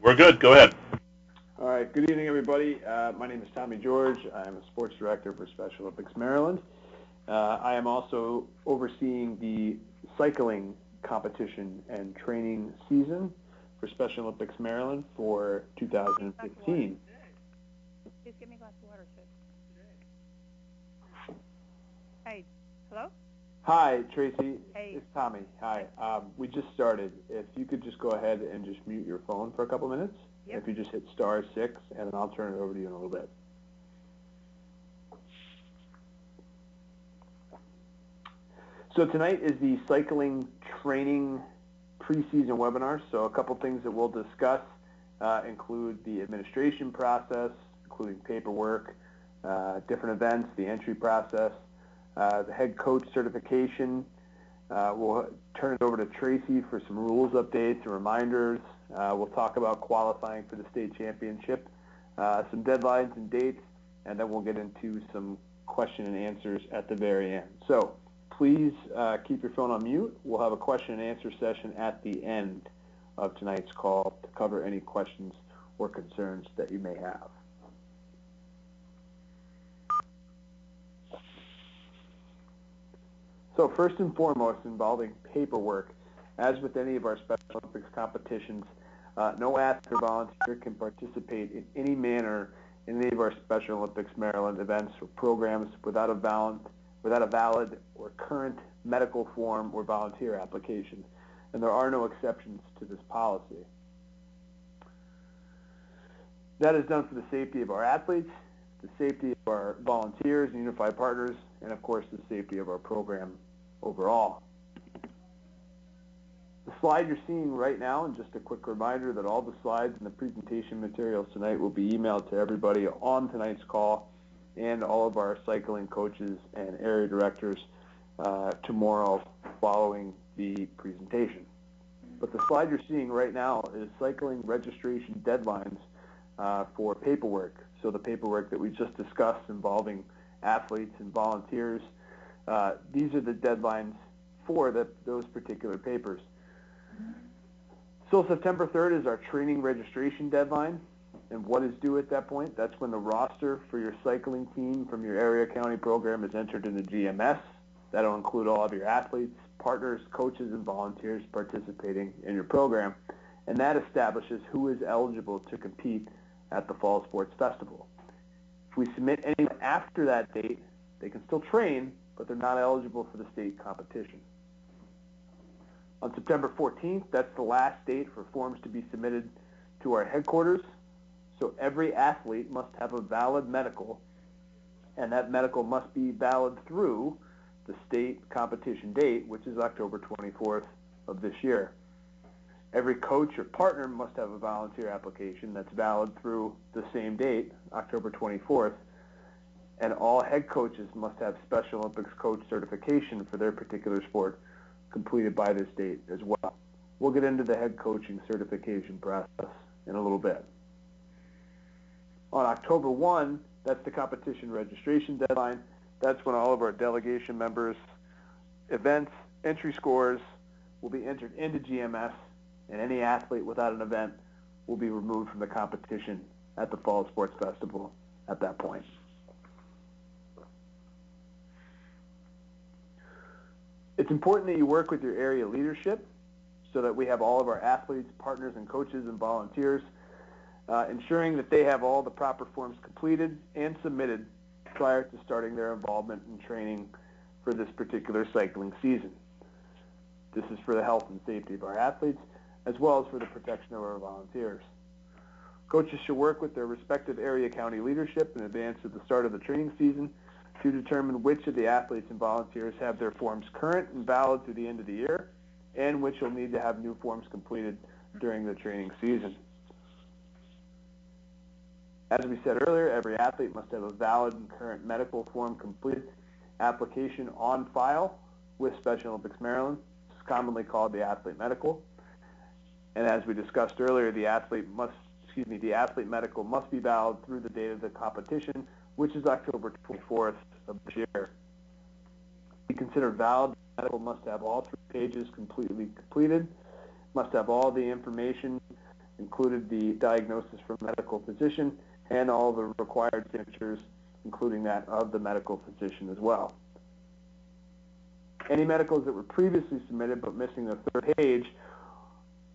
We're good. Go ahead. All right. Good evening, everybody. My name is Tommy George. I'm a sports director for Special Olympics Maryland. I am also overseeing the cycling competition and training season for Special Olympics Maryland for 2015. Please give me a glass of water, sir. Hey, hello? Hi, Tracy. Hey. It's Tommy. Hi. We just started. If you could just go ahead and just mute your phone for a couple minutes. Yep. If you just hit *6, and then I'll turn it over to you in a little bit. So tonight is the cycling training preseason webinar. So a couple things that we'll discuss include the administration process, including paperwork, different events, the entry process, the head coach certification. We'll turn it over to Tracy for some rules updates and reminders. We'll talk about qualifying for the state championship, some deadlines and dates, and then we'll get into some question and answers at the very end. So please keep your phone on mute. We'll have a question and answer session at the end of tonight's call to cover any questions or concerns that you may have. So first and foremost, involving paperwork, as with any of our Special Olympics competitions, no athlete or volunteer can participate in any manner in any of our Special Olympics Maryland events or programs without a valid or current medical form or volunteer application, and there are no exceptions to this policy. That is done for the safety of our athletes, the safety of our volunteers and unified partners, and of course the safety of our program overall. The slide you're seeing right now, and just a quick reminder that all the slides and the presentation materials tonight will be emailed to everybody on tonight's call and all of our cycling coaches and area directors tomorrow following the presentation. But the slide you're seeing right now is cycling registration deadlines for paperwork. So the paperwork that we just discussed involving athletes and volunteers, these are the deadlines for those particular papers. So September 3rd is our training registration deadline, and what is due at that point? That's when the roster for your cycling team from your area county program is entered into GMS. That'll include all of your athletes, partners, coaches, and volunteers participating in your program, and that establishes who is eligible to compete at the Fall Sports Festival. If we submit anyone after that date, they can still train, but they're not eligible for the state competition. On September 14th, that's the last date for forms to be submitted to our headquarters. So every athlete must have a valid medical, and that medical must be valid through the state competition date, which is October 24th of this year. Every coach or partner must have a volunteer application that's valid through the same date, October 24th, and all head coaches must have Special Olympics coach certification for their particular sport completed by this date as well. We'll get into the head coaching certification process in a little bit. On October 1, that's the competition registration deadline. That's when all of our delegation members' events, entry scores will be entered into GMS, and any athlete without an event will be removed from the competition at the Fall Sports Festival at that point. It's important that you work with your area leadership so that we have all of our athletes, partners, and coaches and volunteers ensuring that they have all the proper forms completed and submitted prior to starting their involvement in training for this particular cycling season. This is for the health and safety of our athletes as well as for the protection of our volunteers. Coaches should work with their respective area county leadership in advance of the start of the training season to determine which of the athletes and volunteers have their forms current and valid through the end of the year, and which will need to have new forms completed during the training season. As we said earlier, every athlete must have a valid and current medical form completed application on file with Special Olympics Maryland. It's commonly called the athlete medical. And as we discussed earlier, the athlete medical must be valid through the date of the competition, which is October 24th of this year. We consider valid medical must have all 3 pages completely completed, must have all the information included the diagnosis from medical physician and all the required signatures, including that of the medical physician as well. Any medicals that were previously submitted but missing the third page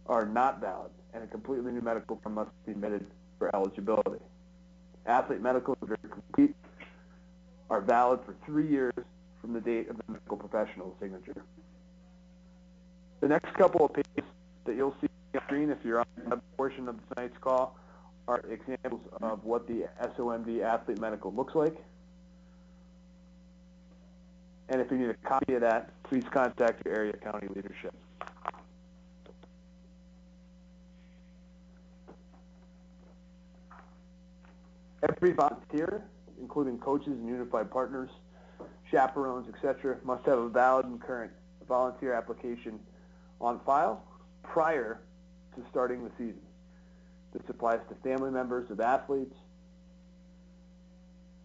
are not valid, and a completely new medical form must be submitted for eligibility. Athlete medicals that are complete are valid for 3 years from the date of the medical professional's signature. The next couple of pages that you'll see on the screen if you're on the web portion of tonight's call are examples of what the SOMD athlete medical looks like. And if you need a copy of that, please contact your area county leadership. Every volunteer, including coaches and unified partners, chaperones, etc., must have a valid and current volunteer application on file prior to starting the season. This applies to family members of athletes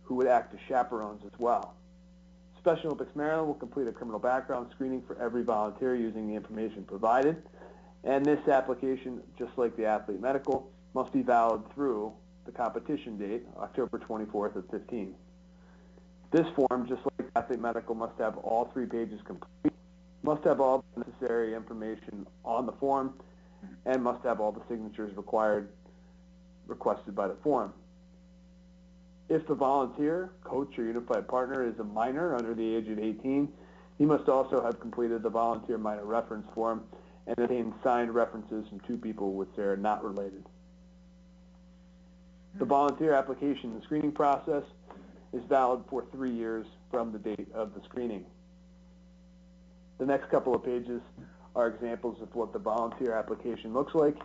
who would act as chaperones as well. Special Olympics Maryland will complete a criminal background screening for every volunteer using the information provided, and this application, just like the athlete medical, must be valid through the competition date, October 24th of 15. This form, just like athlete medical, must have all 3 pages complete, must have all the necessary information on the form, and must have all the signatures requested by the form. If the volunteer, coach, or unified partner is a minor under the age of 18, he must also have completed the volunteer minor reference form and obtained signed references from 2 people which they are not related. The volunteer application and screening process is valid for 3 years from the date of the screening. The next couple of pages are examples of what the volunteer application looks like.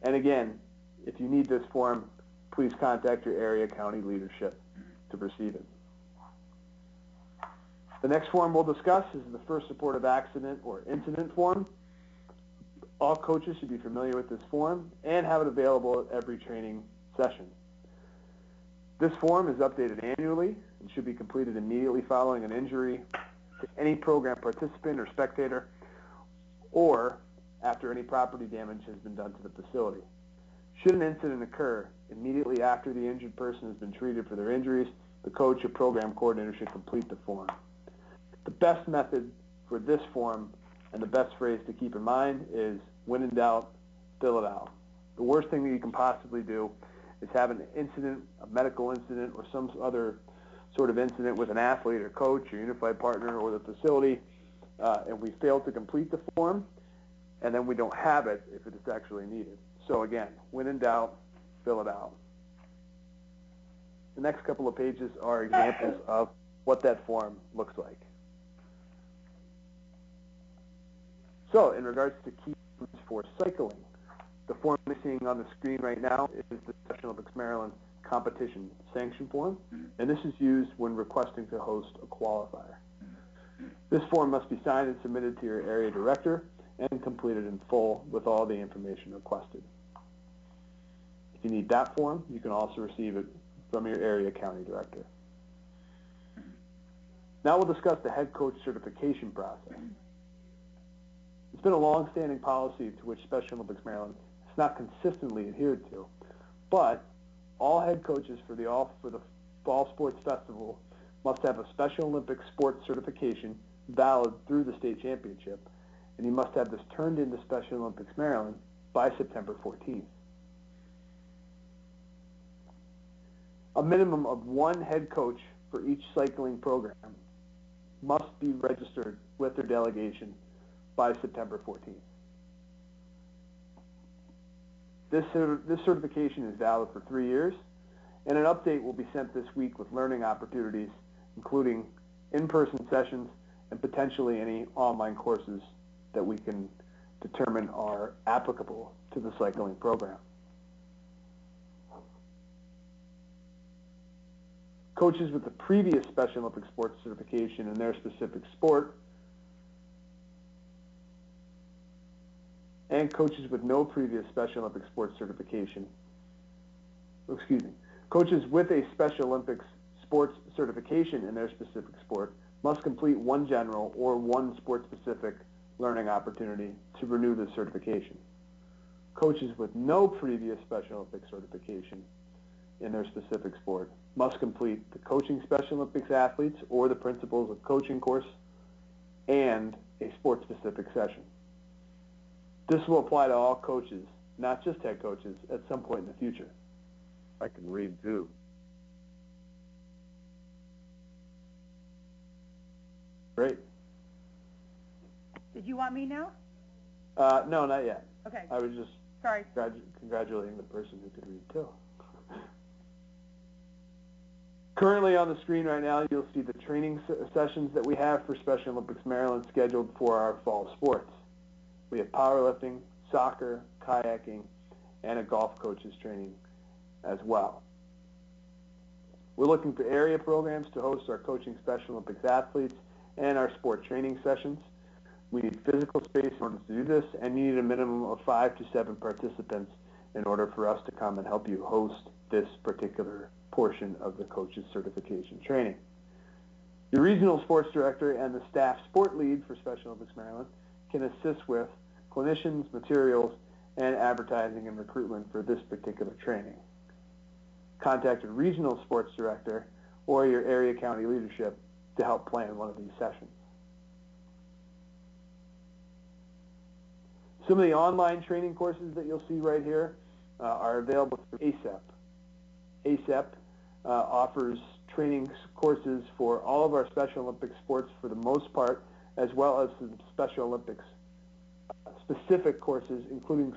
And again, if you need this form, please contact your area county leadership to receive it. The next form we'll discuss is the first report of accident or incident form. All coaches should be familiar with this form and have it available at every training session. This form is updated annually and should be completed immediately following an injury to any program participant or spectator, or after any property damage has been done to the facility. Should an incident occur immediately after the injured person has been treated for their injuries, the coach or program coordinator should complete the form. The best method for this form and the best phrase to keep in mind is, when in doubt, fill it out. The worst thing that you can possibly do is have an incident, a medical incident, or some other sort of incident with an athlete or coach or unified partner or the facility, and we fail to complete the form, and then we don't have it if it is actually needed. So again, when in doubt, fill it out. The next couple of pages are examples of what that form looks like. So in regards to key terms for cycling, the form you're seeing on the screen right now is the Special Olympics Maryland competition sanction form, and this is used when requesting to host a qualifier. This form must be signed and submitted to your area director and completed in full with all the information requested. If you need that form, you can also receive it from your area county director. Now we'll discuss the head coach certification process. It's been a long-standing policy to which Special Olympics Maryland has not consistently adhered to, but all head coaches for the Fall Sports Festival must have a Special Olympics sports certification valid through the state championship, and you must have this turned into Special Olympics Maryland by September 14th. A minimum of 1 head coach for each cycling program must be registered with their delegation by September 14th. This certification is valid for 3 years, and an update will be sent this week with learning opportunities, including in-person sessions and potentially any online courses that we can determine are applicable to the cycling program. Coaches with the previous Special Olympics sports certification in their specific sport and coaches with no previous Special Olympics sports certification, coaches with a Special Olympics sports certification in their specific sport must complete 1 general or 1 sport-specific learning opportunity to renew the certification. Coaches with no previous Special Olympics certification in their specific sport must complete the Coaching Special Olympics Athletes or the Principles of Coaching course and a sport-specific session. This will apply to all coaches, not just head coaches, at some point in the future. I can read too. Great. Did you want me now? No, not yet. Okay, I was just sorry. congratulating the person who could read too. Currently on the screen right now, you'll see the training sessions that we have for Special Olympics Maryland scheduled for our fall sports. We have powerlifting, soccer, kayaking, and a golf coaches training as well. We're looking for area programs to host our Coaching Special Olympics athletes and our sport training sessions. We need physical space in order to do this, and you need a minimum of 5 to 7 participants in order for us to come and help you host this particular portion of the coaches certification training. Your regional sports director and the staff sport lead for Special Olympics Maryland can assist with clinicians, materials, and advertising and recruitment for this particular training. Contact your regional sports director or your area county leadership to help plan one of these sessions. Some of the online training courses that you'll see right here are available through ACEP. ACEP offers training courses for all of our Special Olympics sports for the most part, as well as some Special Olympics specific courses, including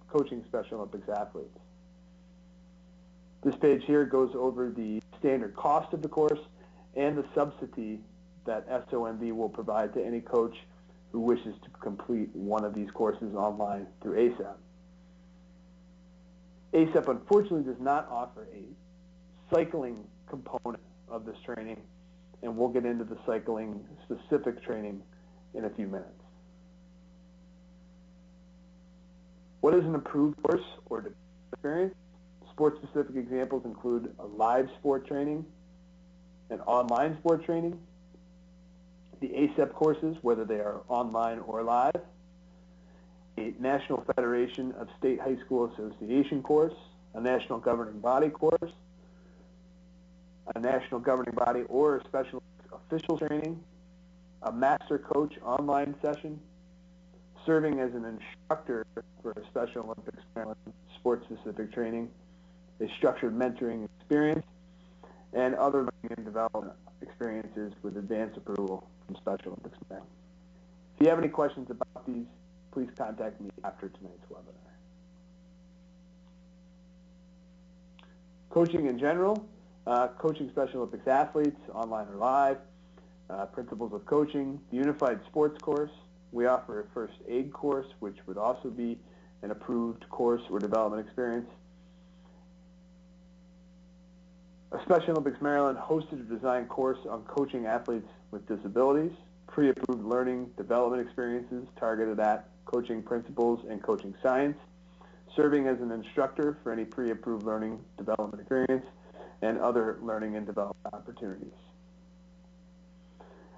coaching Special Olympics athletes. This page here goes over the standard cost of the course and the subsidy that SOMB will provide to any coach who wishes to complete one of these courses online through ACEP. ACEP unfortunately does not offer a cycling component of this training, and we'll get into the cycling specific training in a few minutes. What is an approved course or experience? Sport-specific examples include a live sport training, an online sport training, the ACEP courses, whether they are online or live, a National Federation of State High School Association course, a National Governing Body course, a National Governing Body or a Special Official training, a Master Coach online session, serving as an instructor for a Special Olympics Maryland sport-specific training, a structured mentoring experience, and other learning and development experiences with advanced approval from Special Olympics Maryland. If you have any questions about these, please contact me after tonight's webinar. Coaching in general, coaching Special Olympics athletes, online or live, principles of coaching, the Unified Sports course. We offer a first aid course, which would also be an approved course or development experience. A Special Olympics Maryland hosted or designed course on coaching athletes with disabilities, pre-approved learning development experiences targeted at coaching principles and coaching science, serving as an instructor for any pre-approved learning development experience, and other learning and development opportunities.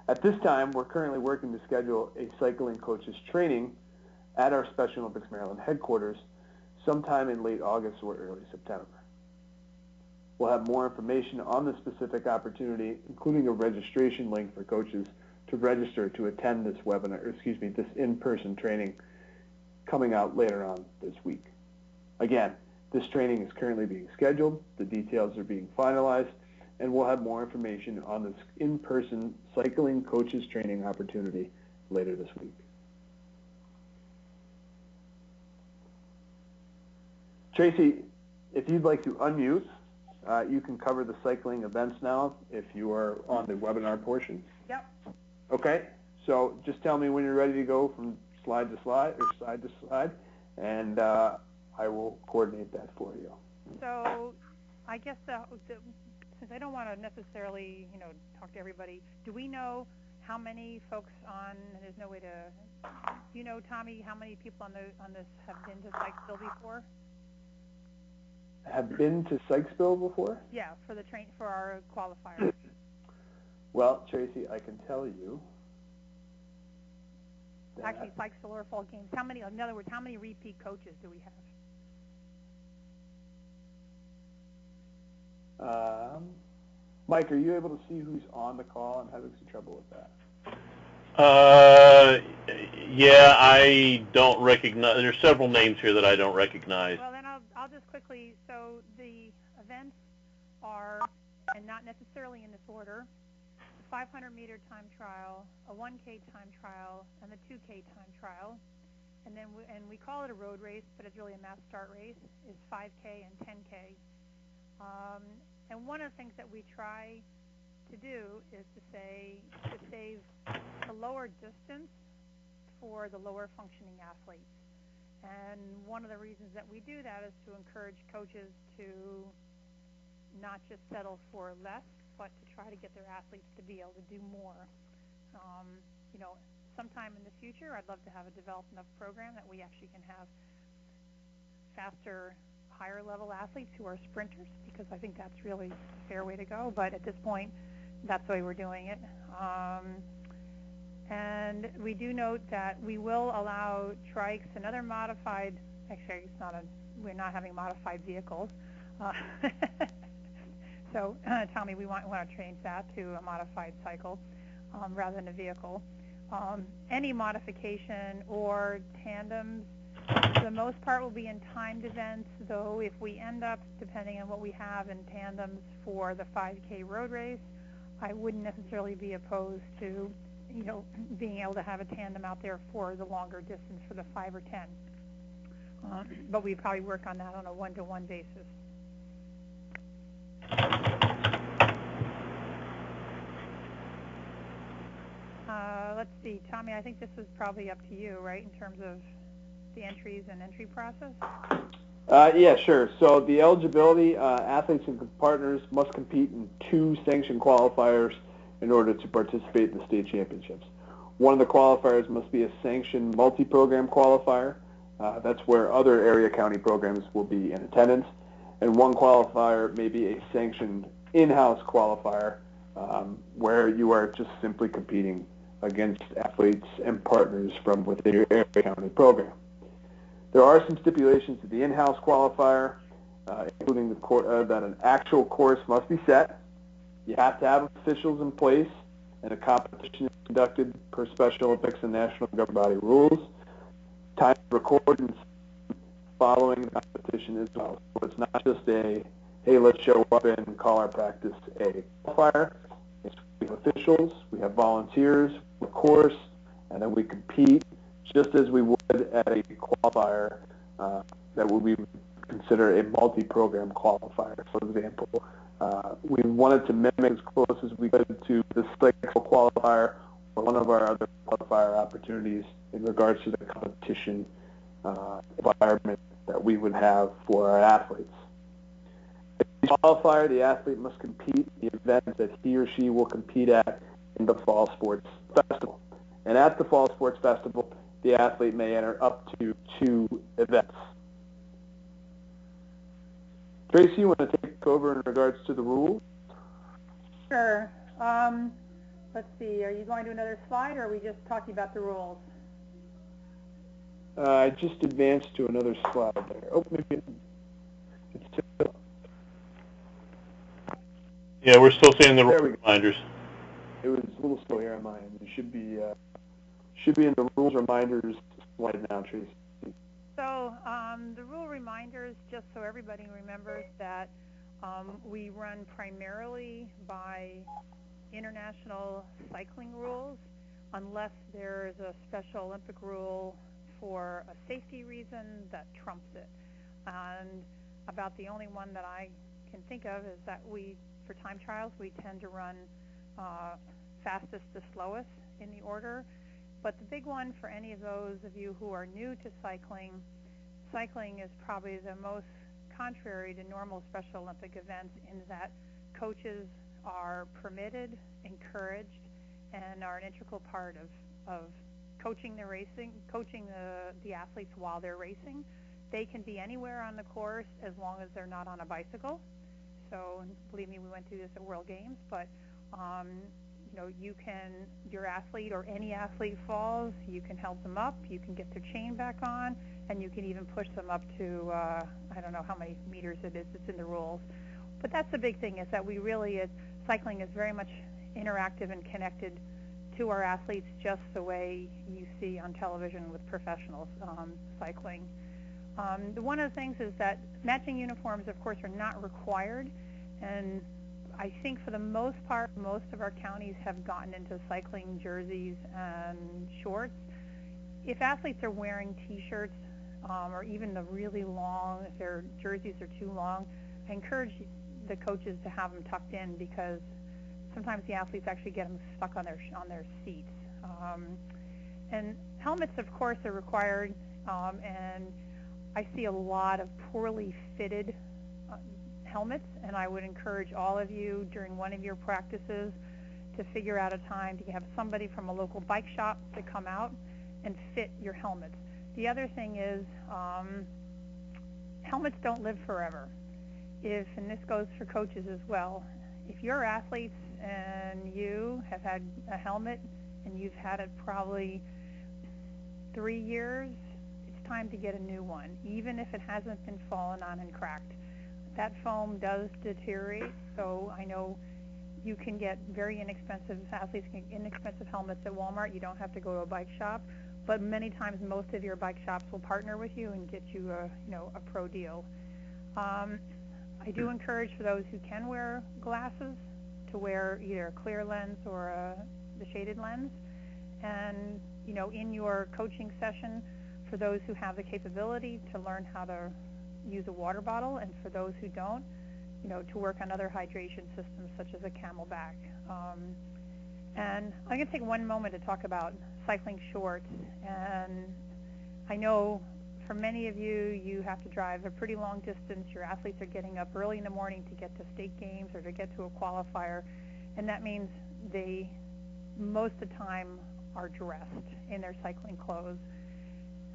At this time, we're currently working to schedule a cycling coaches training at our Special Olympics Maryland headquarters sometime in late August or early September. We'll have more information on this specific opportunity, including a registration link for coaches to register to attend this webinar, this in-person training coming out later on this week. Again, this training is currently being scheduled, the details are being finalized, and we'll have more information on this in-person cycling coaches training opportunity later this week. Tracy, if you'd like to unmute, you can cover the cycling events now if you are on the webinar portion. Yep. Okay, so just tell me when you're ready to go from slide to slide or side to slide, and I will coordinate that for you. So I guess since I don't want to necessarily, talk to everybody, do we know how many folks on, and there's no way to, do you know, Tommy, how many people on this have been to Sykesville before? Have been to Sykesville before? Yeah, for our qualifiers. Well, Tracy, I can tell you actually likes the lower fall games? How many, in other words, how many repeat coaches do we have? Mike, are you able to see who's on the call? I'm having some trouble with that. Yeah, I don't recognize. There's several names here that I don't recognize. Well, then I'll just quickly. So the events are, and not necessarily in this order, the 500-meter time trial, a 1K time trial, and the 2K time trial. And then we call it a road race, but it's really a mass start race. Is 5K and 10K. And one of the things that we try to do is to save the lower distance for the lower functioning athletes. And one of the reasons that we do that is to encourage coaches to not just settle for less, but to try to get their athletes to be able to do more. You know, sometime in the future, I'd love to have a developed enough program that we actually can have faster, higher level athletes who are sprinters, because I think that's really a fair way to go. But at this point, that's the way we're doing it. And we do note that we will allow trikes and other modified, actually it's not we're not having modified vehicles. So Tommy, we want to change that to a modified cycle rather than a vehicle. Any modification or tandems, for the most part, will be in timed events, though if we end up, depending on what we have in tandems for the 5K road race, I wouldn't necessarily be opposed to, you know, being able to have a tandem out there for the longer distance for the 5 or 10. But we'd probably work on that on a one-to-one basis. Let's see, Tommy, I think this is probably up to you, right, in terms of the entries and entry process? Yeah, sure. So the eligibility, athletes and partners must compete in 2 sanctioned qualifiers in order to participate in the state championships. One of the qualifiers must be a sanctioned multi-program qualifier. That's where other area county programs will be in attendance. And one qualifier may be a sanctioned in-house qualifier where you are just simply competing against athletes and partners from within your area county program. There are some stipulations to the in-house qualifier, including that an actual course must be set. You have to have officials in place, and a competition is conducted per Special Olympics and National Governing Body rules. Time recorded and following the competition as well. So it's not just a, hey, let's show up and call our practice a qualifier. We have officials, we have volunteers, we have a course, and then we compete just as we would at a qualifier that we would consider a multi-program qualifier. For example, we wanted to mimic as close as we could to the cycle qualifier or one of our other qualifier opportunities in regards to the competition environment that we would have for our athletes. In the qualifier, the athlete must compete in the event that he or she will compete at in the Fall Sports Festival. And at the Fall Sports Festival, the athlete may enter up to 2 events. Tracy, you want to take over in regards to the rules? Sure. Let's see, are you going to another slide, or are we just talking about the rules? I just advanced to another slide there. Oh, maybe it's still. Yeah, we're still seeing the reminders. It was a little slow here on my end. It should be in the rules reminders slide now, Tracy. So the rule reminders, just so everybody remembers that we run primarily by international cycling rules, unless there's a Special Olympic rule for a safety reason that trumps it. And about the only one that I can think of is that for time trials, we tend to run fastest to slowest in the order. But the big one for any of those of you who are new to cycling, cycling is probably the most contrary to normal Special Olympic events in that coaches are permitted, encouraged, and are an integral part of coaching the racing, coaching the athletes while they're racing. They can be anywhere on the course as long as they're not on a bicycle. So believe me, we went through this at World Games, but you can, your athlete or any athlete falls, you can help them up, you can get their chain back on, and you can even push them up to, I don't know how many meters it is, it's in the rules. But that's the big thing, is that we really, cycling is very much interactive and connected to our athletes, just the way you see on television with professionals cycling. One of the things is that matching uniforms, of course, are not required, and I think for the most part, most of our counties have gotten into cycling jerseys and shorts. If athletes are wearing T-shirts or even the really long, if their jerseys are too long, I encourage the coaches to have them tucked in, because sometimes the athletes actually get them stuck on their seats. And helmets, of course, are required, and I see a lot of poorly fitted helmets, and I would encourage all of you during one of your practices to figure out a time to have somebody from a local bike shop to come out and fit your helmets. The other thing is, helmets don't live forever. And this goes for coaches as well, if you're athletes and you have had a helmet and you've had it probably 3 years, it's time to get a new one, even if it hasn't been fallen on and cracked. That foam does deteriorate, so I know you can get very inexpensive, athletes can get inexpensive helmets at Walmart. You don't have to go to a bike shop, but many times most of your bike shops will partner with you and get you a pro deal. I do encourage, for those who can wear glasses, to wear either a clear lens or the shaded lens. And in your coaching session, for those who have the capability, to learn how to use a water bottle, and for those who don't, to work on other hydration systems such as a Camelback. And I'm going to take one moment to talk about cycling shorts. And I know for many of you, you have to drive a pretty long distance. Your athletes are getting up early in the morning to get to state games or to get to a qualifier, and that means they, most of the time, are dressed in their cycling clothes.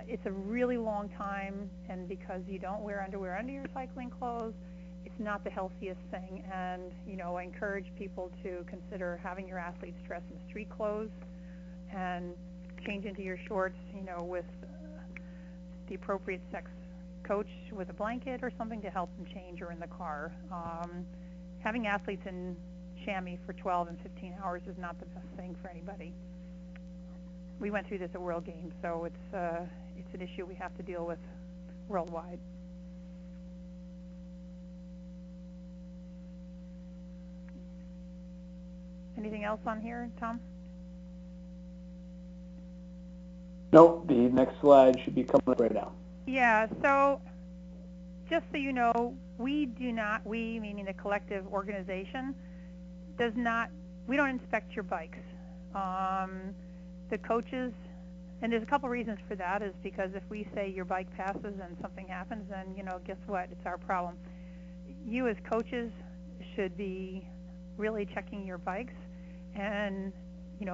It's a really long time, and because you don't wear underwear under your cycling clothes, it's not the healthiest thing. And I encourage people to consider having your athletes dress in street clothes and change into your shorts, with the appropriate sex coach with a blanket or something to help them change, or in the car. Having athletes in chamois for 12 and 15 hours is not the best thing for anybody. We went through this at World Games, so it's an issue we have to deal with worldwide. Anything else on here, Tom? Nope, the next slide should be coming up right now. Yeah, so just so you know, we meaning the collective organization, we don't inspect your bikes. The coaches, and there's a couple reasons for that, is because if we say your bike passes and something happens, then, guess what? It's our problem. You as coaches should be really checking your bikes and,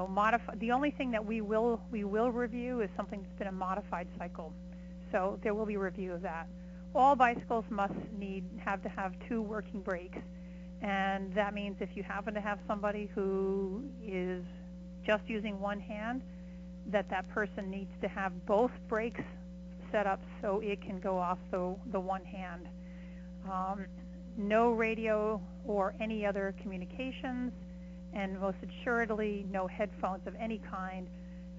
modify. The only thing that we will review is something that's been a modified cycle. So there will be a review of that. All bicycles must have to have 2 working brakes, and that means if you happen to have somebody who is just using one hand, that person needs to have both brakes set up so it can go off the one hand. No radio or any other communications, and most assuredly no headphones of any kind.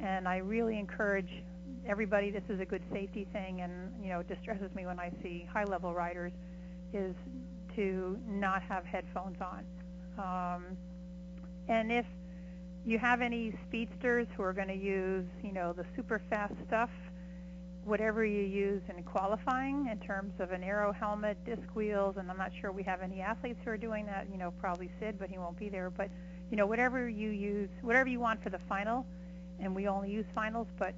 And I really encourage everybody, this is a good safety thing, and it distresses me when I see high-level riders, is to not have headphones on. And if you have any speedsters who are going to use, the super fast stuff, whatever you use in qualifying in terms of an aero helmet, disc wheels, and I'm not sure we have any athletes who are doing that, probably Sid, but he won't be there, but, whatever you use, whatever you want for the final, and we only use finals, but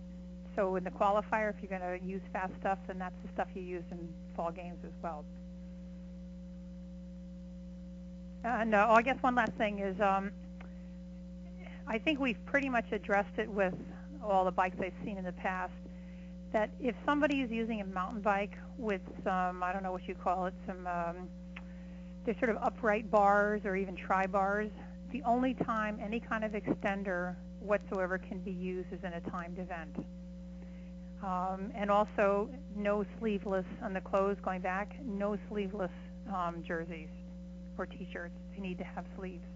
so in the qualifier, if you're going to use fast stuff, then that's the stuff you use in fall games as well. And I guess one last thing is, I think we've pretty much addressed it with all the bikes I've seen in the past, that if somebody is using a mountain bike with some, I don't know what you call it, some, they're sort of upright bars or even tri-bars, The only time any kind of extender whatsoever can be used is in a timed event. And also, no sleeveless on the clothes going back, no sleeveless jerseys or t-shirts. They need to have sleeves.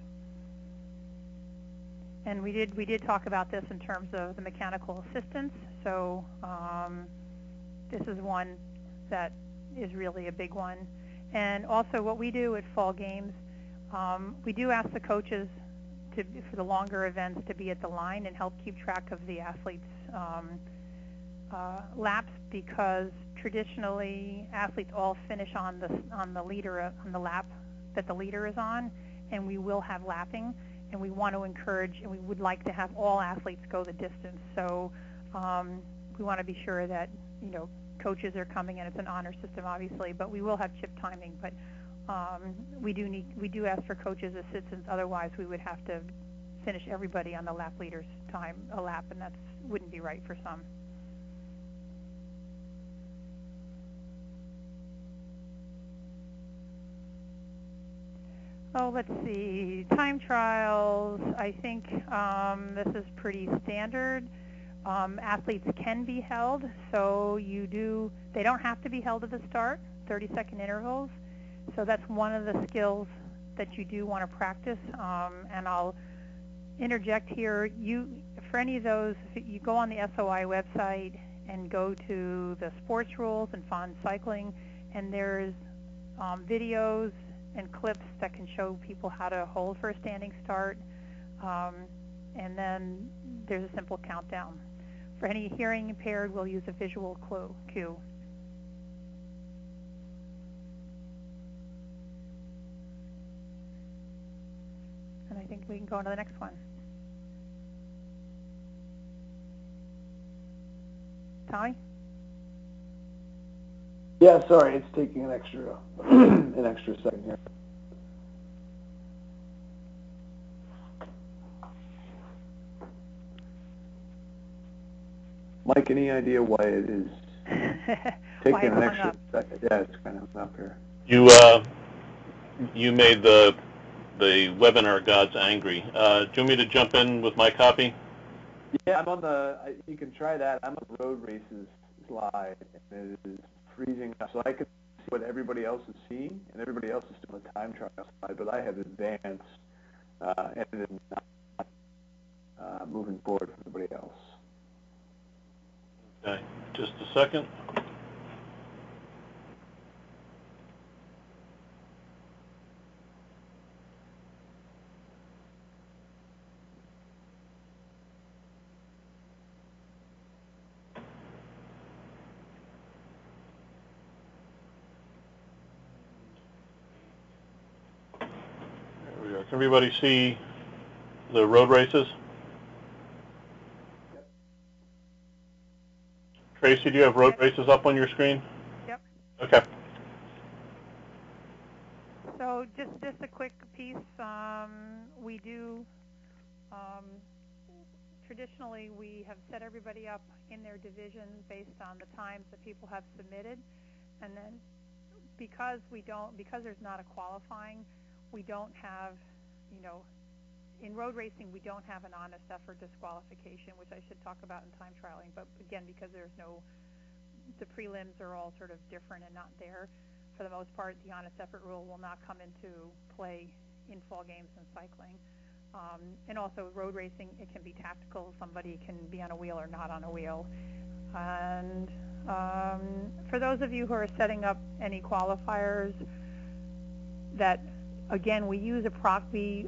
And we did talk about this in terms of the mechanical assistance. So this is one that is really a big one. And also what we do at fall games, we do ask the coaches for the longer events to be at the line and help keep track of the athletes' laps, because traditionally athletes all finish on the leader, on the lap that the leader is on, and we will have lapping, and we want to encourage, and we would like to have all athletes go the distance. So we want to be sure that, you know, coaches are coming in. It's an honor system, obviously, but we will have chip timing. But we do ask for coaches' assistance. Otherwise, we would have to finish everybody on the lap leader's time a lap, and that wouldn't be right for some. Oh, let's see. Time trials. I think this is pretty standard. Athletes can be held, so they don't have to be held at the start, 30-second intervals. So that's one of the skills that you do want to practice. And I'll interject here. For any of those, if you go on the SOI website and go to the sports rules and Fond Cycling, and there's videos and clips that can show people how to hold for a standing start. And then there's a simple countdown. For any hearing impaired, we'll use a visual cue. And I think we can go on to the next one. Tommy? Yeah, sorry, it's taking an extra an extra second here. Mike, any idea why it is taking an extra second? Yeah, it's kind of up here. You made the webinar gods angry. Do you want me to jump in with my copy? Yeah, I'm on you can try that. I'm on road races slide, and it is freezing up, so I can see what everybody else is seeing, and everybody else is doing a time trial slide, but I have advanced and it is not moving forward for everybody else. Okay, just a second. There we are. Can everybody see the road races? Tracy, do you have road races up on your screen? Yep. Okay. So just a quick piece. We do traditionally we have set everybody up in their divisions based on the times that people have submitted, and then because there's not a qualifying, we don't have, you know, in road racing we don't have an honest effort disqualification, which I should talk about in time trialing. But again, because the prelims are all sort of different and not there, for the most part, the honest effort rule will not come into play in fall games and cycling. And also road racing, it can be tactical. Somebody can be on a wheel or not on a wheel. And for those of you who are setting up any qualifiers, that again, we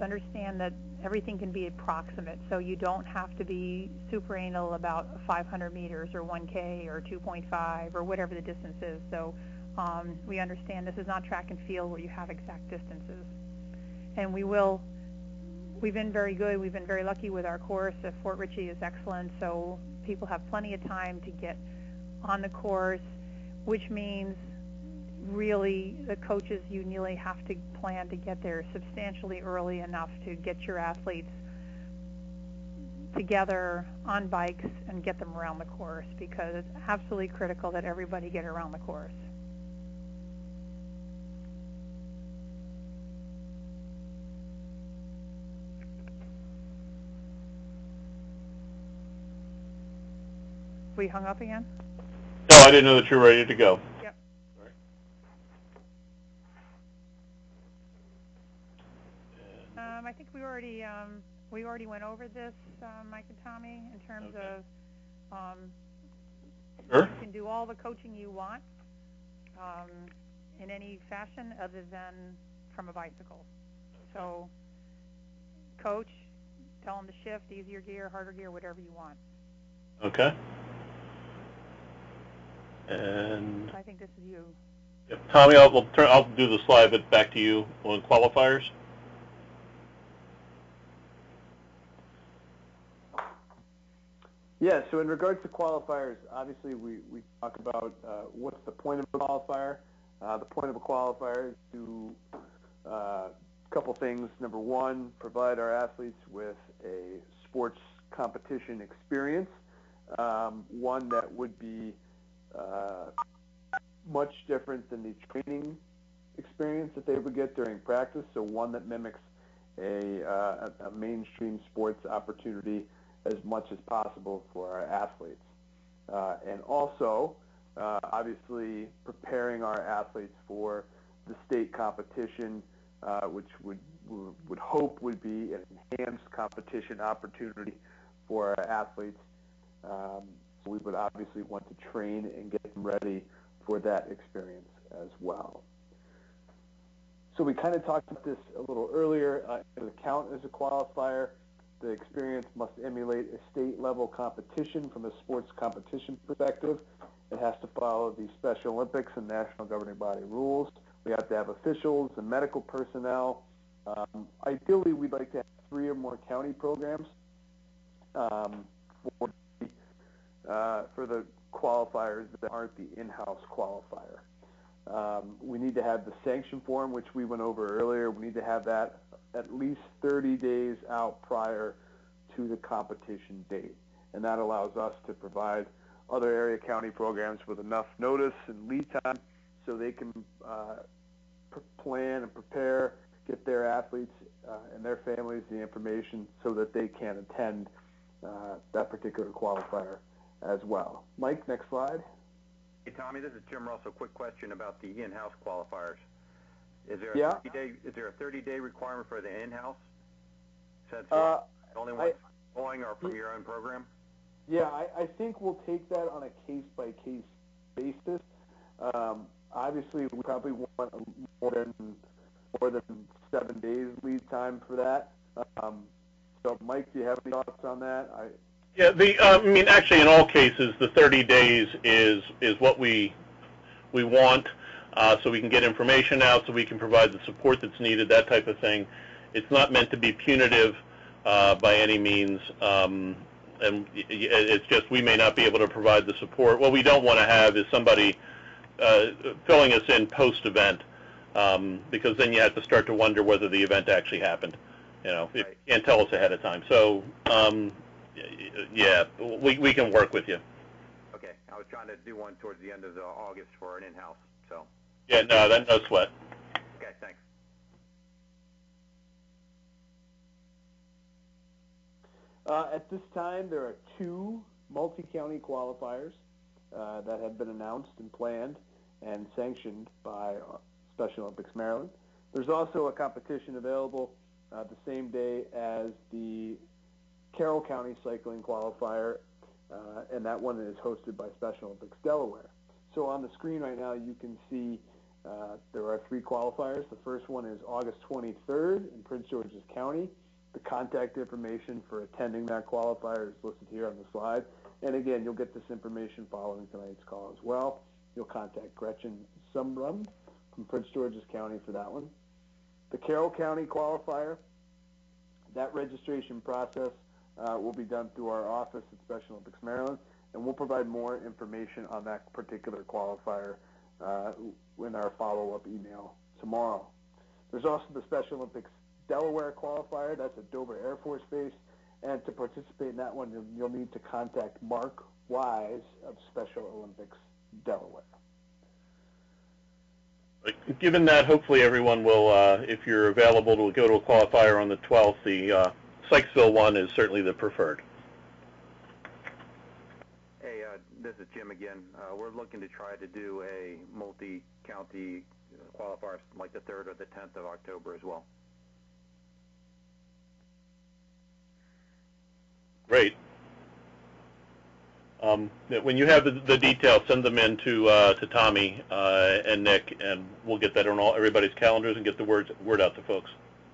understand that everything can be approximate, so you don't have to be super anal about 500 meters or 1K or 2.5 or whatever the distance is. So we understand this is not track and field where you have exact distances. And we've been very good. We've been very lucky with our course. Fort Ritchie is excellent, so people have plenty of time to get on the course, which means really the coaches, you nearly have to plan to get there substantially early enough to get your athletes together on bikes and get them around the course, because it's absolutely critical that everybody get around the course. we hung up again? No, I didn't know that you were ready to go. Yep. I think we already went over this, Mike and Tommy, in terms Okay. of Sure. you can do all the coaching you want in any fashion other than from a bicycle. So coach, tell them to shift, easier gear, harder gear, whatever you want. Okay. And I think this is you. yeah, Tommy, I'll do the slide, but back to you on qualifiers. Yeah, so in regards to qualifiers, obviously we talk about what's the point of a qualifier. The point of a qualifier is to a couple things. Number one, provide our athletes with a sports competition experience, one that would be much different than the training experience that they would get during practice, so one that mimics a mainstream sports opportunity as much as possible for our athletes. And also, obviously, preparing our athletes for the state competition, which would hope would be an enhanced competition opportunity for our athletes. So we would obviously want to train and get them ready for that experience as well. So we kind of talked about this a little earlier. To count as a qualifier, the experience must emulate a state-level competition from a sports competition perspective. It has to follow the Special Olympics and national governing body rules. We have to have officials and medical personnel. Ideally, we'd like to have 3 or more county programs for the qualifiers that aren't the in-house qualifier. We need to have the sanction form, which we went over earlier. We need to have that at least 30 days out prior to the competition date. And that allows us to provide other area county programs with enough notice and lead time so they can plan and prepare, get their athletes and their families the information so that they can attend that particular qualifier as well. Mike, next slide. Hey, Tommy, this is Jim Russell. Quick question about the in-house qualifiers. Is there a 30-day requirement for the in-house? Since only one going or from your own program? Yeah, I think we'll take that on a case-by-case basis. Obviously, we probably want more than 7 days lead time for that. So, Mike, do you have any thoughts on that? Yeah, I mean, actually, in all cases, the 30 days is what we want, so we can get information out, so we can provide the support that's needed, that type of thing. It's not meant to be punitive by any means, and it's just we may not be able to provide the support. What we don't want to have is somebody filling us in post-event, because then you have to start to wonder whether the event actually happened. You know, if you can't tell us ahead of time. So, yeah, we can work with you. Okay, I was trying to do one towards the end of August for an in-house, so. Yeah, no sweat. Okay, thanks. At this time, there are 2 multi-county qualifiers that have been announced and planned and sanctioned by Special Olympics Maryland. There's also a competition available the same day as the Carroll County Cycling Qualifier, and that one is hosted by Special Olympics Delaware. So on the screen right now, you can see there are 3 qualifiers. The first one is August 23rd in Prince George's County. The contact information for attending that qualifier is listed here on the slide. And again, you'll get this information following tonight's call as well. You'll contact Gretchen Sumbrum from Prince George's County for that one. The Carroll County qualifier, that registration process will be done through our office at Special Olympics Maryland, and we'll provide more information on that particular qualifier in our follow-up email tomorrow. There's also the Special Olympics Delaware qualifier. That's at Dover Air Force Base, and to participate in that one, you'll need to contact Mark Wise of Special Olympics Delaware. Given that, hopefully everyone will, if you're available to go to a qualifier on the 12th, the Sykesville one is certainly the preferred. Hey, this is Jim again. We're looking to try to do a multi-county qualifier like the 3rd or the 10th of October as well. Great. When you have the details, send them in to Tommy and Nick, and we'll get that on everybody's calendars and get the word out to folks.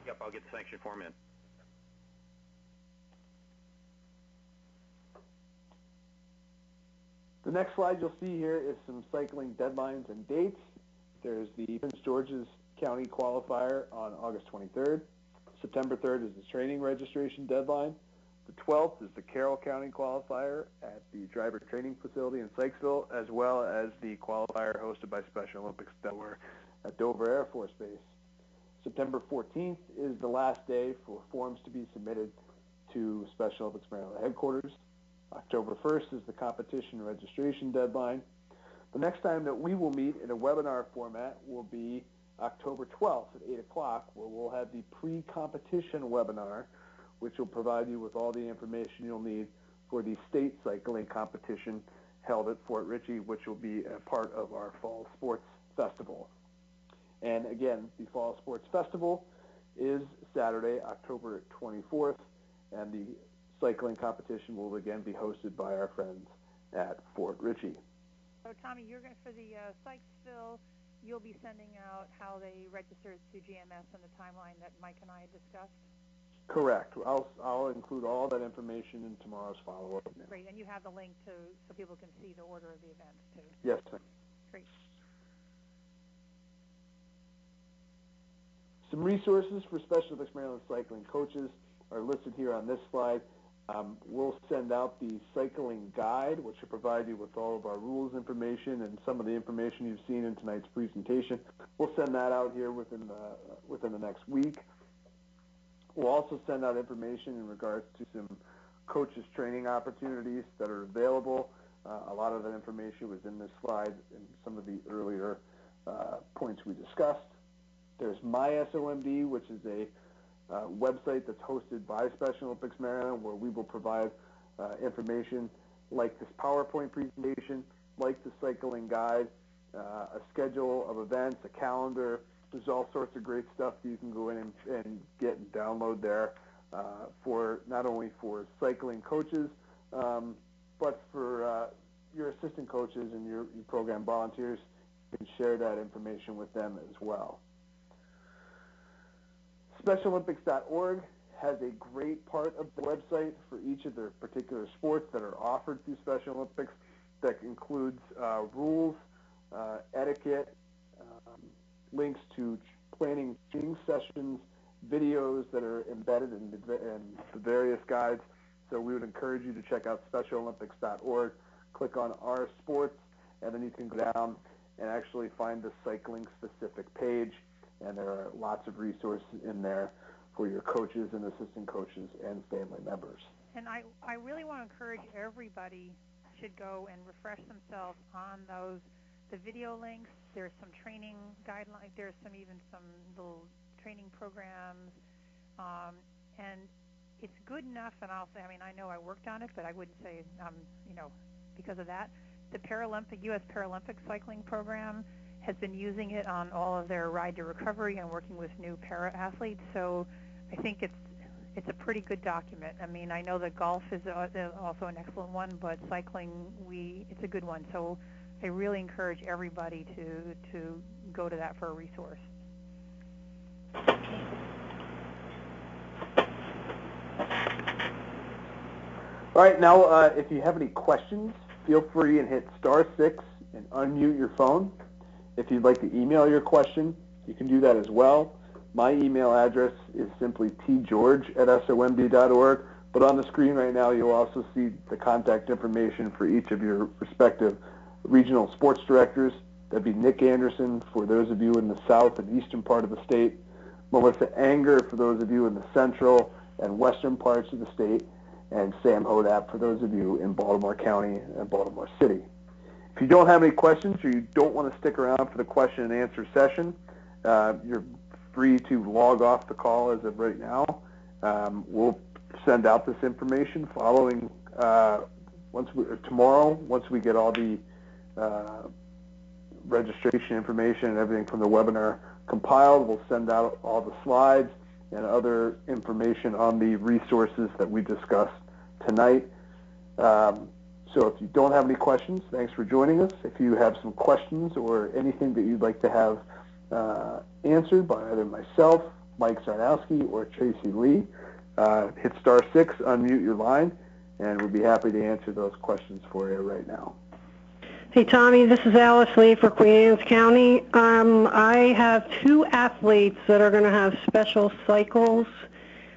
Yep, I'll get the sanction form in. The next slide you'll see here is some cycling deadlines and dates. There's the Prince George's County qualifier on August 23rd. September 3rd is the training registration deadline. The 12th is the Carroll County qualifier at the driver training facility in Sykesville, as well as the qualifier hosted by Special Olympics Delaware at Dover Air Force Base. September 14th is the last day for forms to be submitted to Special Olympics Maryland headquarters. October 1st is the competition registration deadline. The next time that we will meet in a webinar format will be October 12th at 8 o'clock, where we'll have the pre-competition webinar, which will provide you with all the information you'll need for the state cycling competition held at Fort Ritchie, which will be a part of our Fall Sports Festival. And again, the Fall Sports Festival is Saturday, October 24th, and the cycling competition will again be hosted by our friends at Fort Ritchie. So Tommy, you're going for the Sykesville, you'll be sending out how they register to GMS and the timeline that Mike and I had discussed? Correct. I'll include all that information in tomorrow's follow-up. Great, and you have the link so people can see the order of the events too? Yes, ma'am. Great. Some resources for Special Olympics Maryland cycling coaches are listed here on this slide. We'll send out the cycling guide, which will provide you with all of our rules information and some of the information you've seen in tonight's presentation. We'll send that out here within the next week. We'll also send out information in regards to some coaches training opportunities that are available. A lot of that information was in this slide and some of the earlier points we discussed. There's MySOMD, which is a website that's hosted by Special Olympics Maryland, where we will provide information like this PowerPoint presentation, like the cycling guide, a schedule of events, a calendar. There's all sorts of great stuff that you can go in and get and download there for not only for cycling coaches, but for your assistant coaches and your program volunteers. You can share that information with them as well. SpecialOlympics.org has a great part of the website for each of the particular sports that are offered through Special Olympics that includes rules, etiquette, links to planning training sessions, videos that are embedded in the various guides. So we would encourage you to check out SpecialOlympics.org, click on our sports, and then you can go down and actually find the cycling-specific page. And there are lots of resources in there for your coaches and assistant coaches and family members. And I really want to encourage everybody should go and refresh themselves on the video links. There's some training guidelines. There's even some little training programs. And it's good enough, and I'll say, I know I worked on it, but I wouldn't say, because of that. The U.S. Paralympic cycling program has been using it on all of their Ride to Recovery and working with new para-athletes. So I think it's a pretty good document. I know that golf is also an excellent one, but cycling, it's a good one. So I really encourage everybody to go to that for a resource. All right, now if you have any questions, feel free and hit *6 and unmute your phone. If you'd like to email your question, you can do that as well. My email address is simply tgeorge@somd.org, but on the screen right now you'll also see the contact information for each of your respective regional sports directors. That'd be Nick Anderson for those of you in the south and eastern part of the state, Melissa Anger for those of you in the central and western parts of the state, and Sam Hodap for those of you in Baltimore County and Baltimore City. If you don't have any questions or you don't want to stick around for the question and answer session, you're free to log off the call as of right now. We'll send out this information following tomorrow, once we get all the registration information and everything from the webinar compiled, we'll send out all the slides and other information on the resources that we discussed tonight. So if you don't have any questions, thanks for joining us. If you have some questions or anything that you'd like to have answered by either myself, Mike Sarnowski, or Tracy Lee, hit *6, unmute your line, and we'll be happy to answer those questions for you right now. Hey, Tommy, this is Alice Lee for Queen Anne's County. I have 2 athletes that are going to have special cycles.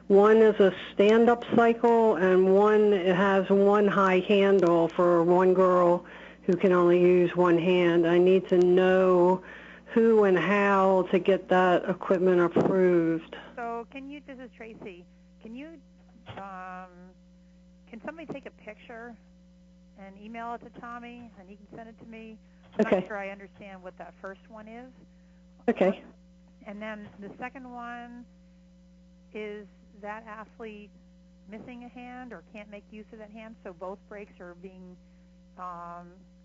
One is a stand-up cycle, and one has one high handle for one girl who can only use one hand. I need to know who and how to get that equipment approved. So this is Tracy, can somebody take a picture and email it to Tommy, and he can send it to me? I'm not sure I understand what that first one is. Okay. And then the second one, is that athlete missing a hand or can't make use of that hand, so both brakes are being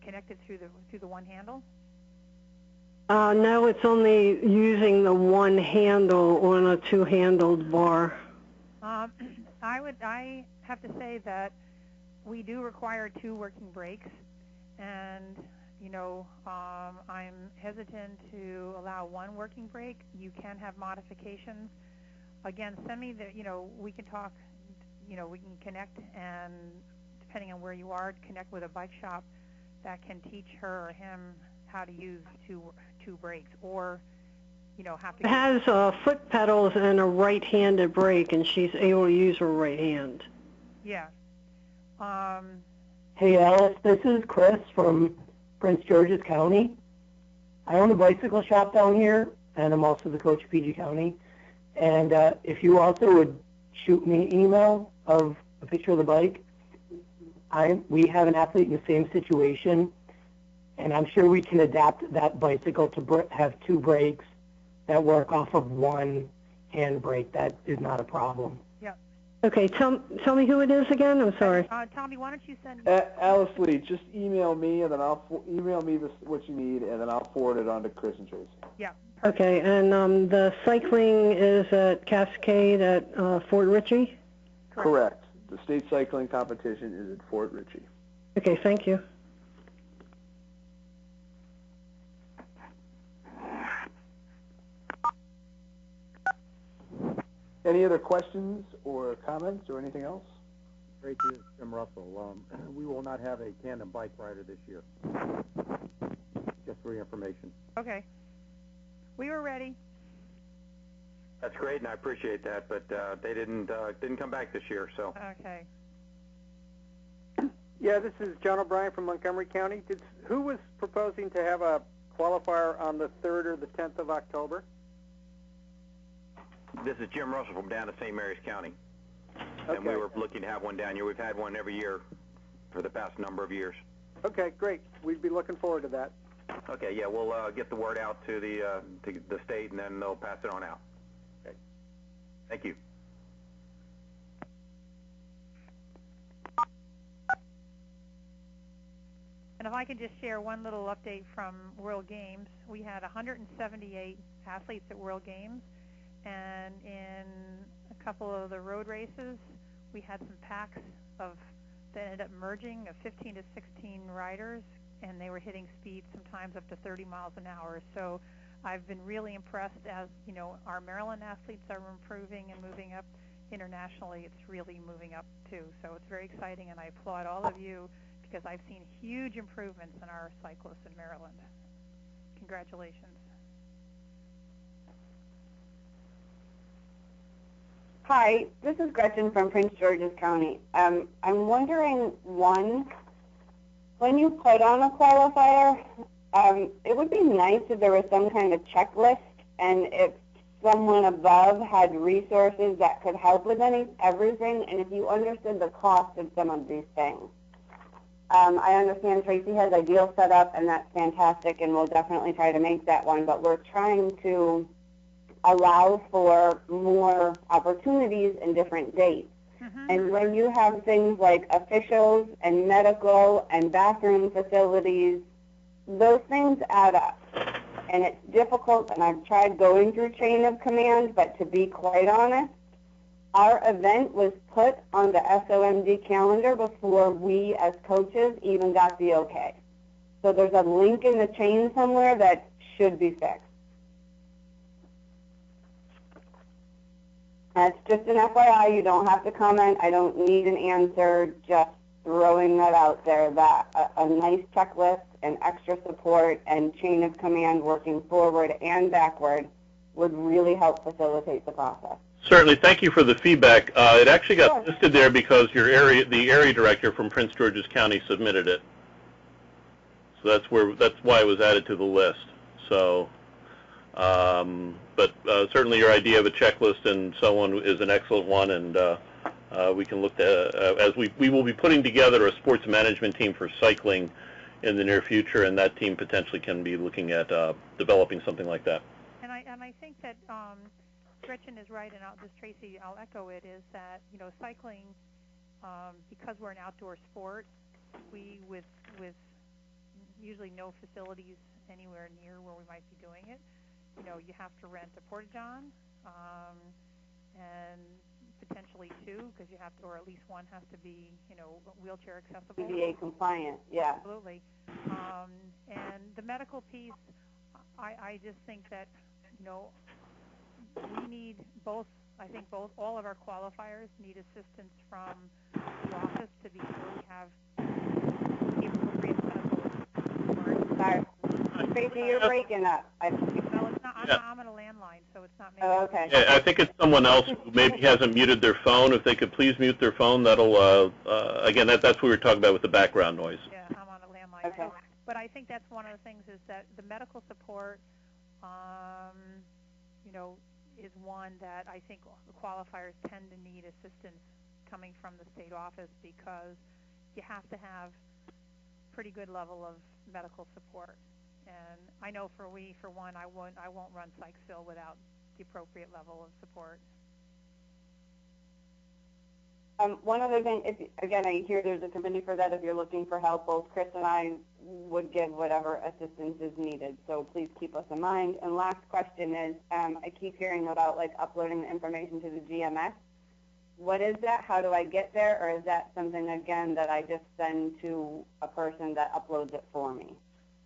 connected through the one handle? No, it's only using the one handle on a two-handled bar. I have to say that we do require 2 working brakes, and I'm hesitant to allow 1 working brake. You can have modifications. Again, send me we can talk, we can connect, and depending on where you are, connect with a bike shop that can teach her or him how to use two brakes, or have to. It has foot pedals and a right-handed brake, and she's able to use her right hand. Yeah. Hey, Alice, this is Chris from Prince George's County. I own a bicycle shop down here, and I'm also the coach of PG County. And if you also would shoot me an email of a picture of the bike, we have an athlete in the same situation, and I'm sure we can adapt that bicycle to have 2 brakes that work off of one hand brake. That is not a problem. Yeah. Okay, tell me who it is again. I'm sorry. Tommy, why don't you send Alice Lee, just email me, and then email me what you need, and then I'll forward it on to Chris and Tracy. Yeah. Okay, and the cycling is at Cascade at Fort Ritchie? Correct. The state cycling competition is at Fort Ritchie. Okay, thank you. Any other questions or comments or anything else? Tracy, this is Jim Russell. We will not have a tandem bike rider this year. Just for your information. Okay. We were ready. That's great, and I appreciate that, but they didn't come back this year, so. Okay. Yeah, this is John O'Brien from Montgomery County. Who was proposing to have a qualifier on the 3rd or the 10th of October? This is Jim Russell from down to St. Mary's County. Okay. And we were looking to have one down here. We've had one every year for the past number of years. Okay, great. We'd be looking forward to that. Okay, yeah, we'll get the word out to the state, and then they'll pass it on out. Okay. Thank you. And if I could just share one little update from World Games. We had 178 athletes at World Games, and in a couple of the road races, we had some packs that ended up merging of 15 to 16 riders, and they were hitting speeds sometimes up to 30 miles an hour. So I've been really impressed as, our Maryland athletes are improving and moving up. Internationally, it's really moving up too. So it's very exciting, and I applaud all of you because I've seen huge improvements in our cyclists in Maryland. Congratulations. Hi, this is Gretchen from Prince George's County. I'm wondering, one, when you put on a qualifier, it would be nice if there was some kind of checklist, and if someone above had resources that could help with everything, and if you understood the cost of some of these things. I understand Tracy has Ideal set up, and that's fantastic, and we'll definitely try to make that one, but we're trying to allow for more opportunities and different dates. And when you have things like officials and medical and bathroom facilities, those things add up. And it's difficult, and I've tried going through chain of command, but to be quite honest, our event was put on the SOMD calendar before we as coaches even got the okay. So there's a link in the chain somewhere that should be fixed. That's just an FYI. You don't have to comment. I don't need an answer. Just throwing that out there, that a nice checklist and extra support and chain of command working forward and backward would really help facilitate the process. Certainly. Thank you for the feedback. It actually got listed there because the area director from Prince George's County submitted it. So that's why it was added to the list. So, but certainly your idea of a checklist and so on is an excellent one, and we can look to, as we will be putting together a sports management team for cycling in the near future, and that team potentially can be looking at developing something like that. And I think that Gretchen is right, and Tracy, I'll echo it, is that, cycling, because we're an outdoor sport, we, with usually no facilities anywhere near where we might be doing it, you have to rent a porta-john, and potentially two, because you have to, or at least one has to be, wheelchair accessible. ADA compliant, yeah. Absolutely. And the medical piece, I just think that, we need both, I think all of our qualifiers need assistance from the office to be sure we have the appropriate medical. Sorry. Tracy, you're breaking up. Well, it's not, I'm on a landline, so it's not me. Oh, okay. Yeah, I think it's someone else who maybe hasn't muted their phone. If they could please mute their phone, that'll, again, that's what we were talking about with the background noise. Yeah, I'm on a landline. Okay. But I think that's one of the things is that the medical support, is one that I think the qualifiers tend to need assistance coming from the state office, because you have to have pretty good level of medical support. And I know for one, I won't run Sykesville without the appropriate level of support. One other thing, again, I hear there's a committee for that. If you're looking for help, both Chris and I would give whatever assistance is needed. So please keep us in mind. And last question is, I keep hearing about uploading the information to the GMS. What is that? How do I get there? Or is that something, again, that I just send to a person that uploads it for me?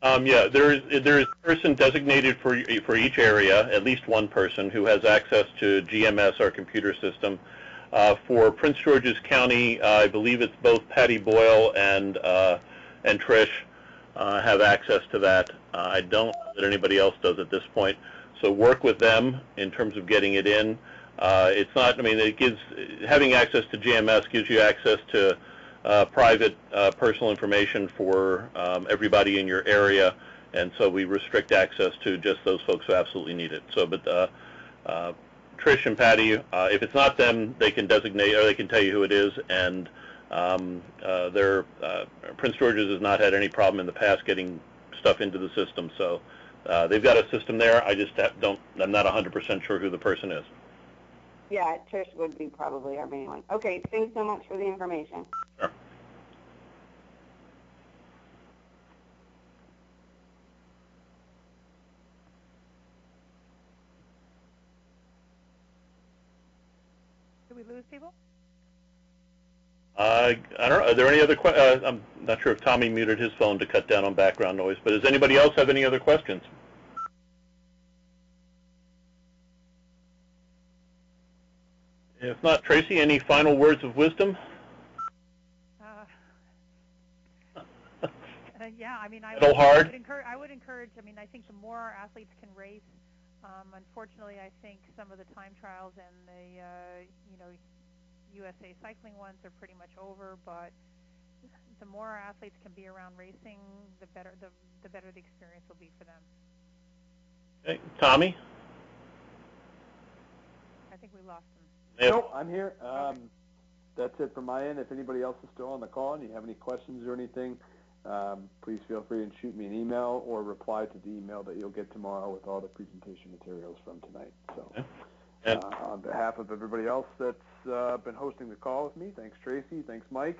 Yeah, there is a person designated for each area, at least one person who has access to GMS, our computer system. For Prince George's County, I believe it's both Patty Boyle and Trish have access to that. I don't know that anybody else does at this point. So work with them in terms of getting it in. It's not, having access to GMS gives you access to private personal information for everybody in your area, and so we restrict access to just those folks who absolutely need it. So, but Trish and Patty, if it's not them, they can designate, or they can tell you who it is, and Prince George's has not had any problem in the past getting stuff into the system, so they've got a system there. I just I'm not 100% sure who the person is. Yeah, Trish would be probably our main one. Okay, thanks so much for the information. Sure. Did we lose people? I don't know. Are there any other questions? I'm not sure if Tommy muted his phone to cut down on background noise, but does anybody else have any other questions? If not, Tracy, any final words of wisdom? Yeah, I would encourage, I think the more our athletes can race, unfortunately, I think some of the time trials and the, USA cycling ones are pretty much over, but the more our athletes can be around racing, the better the experience will be for them. Okay. Tommy? I think we lost him. Nope, I'm here. That's it from my end. If anybody else is still on the call and you have any questions or anything, please feel free and shoot me an email or reply to the email that you'll get tomorrow with all the presentation materials from tonight. So, And on behalf of everybody else that's been hosting the call with me, thanks Tracy, thanks Mike.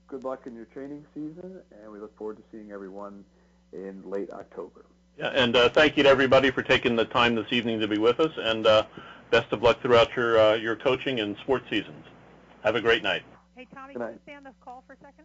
Good luck in your training season, and we look forward to seeing everyone in late October. Yeah, and thank you to everybody for taking the time this evening to be with us, and best of luck throughout your coaching and sports seasons. Have a great night. Hey, Tommy, Good can night. you stay on the call for a second?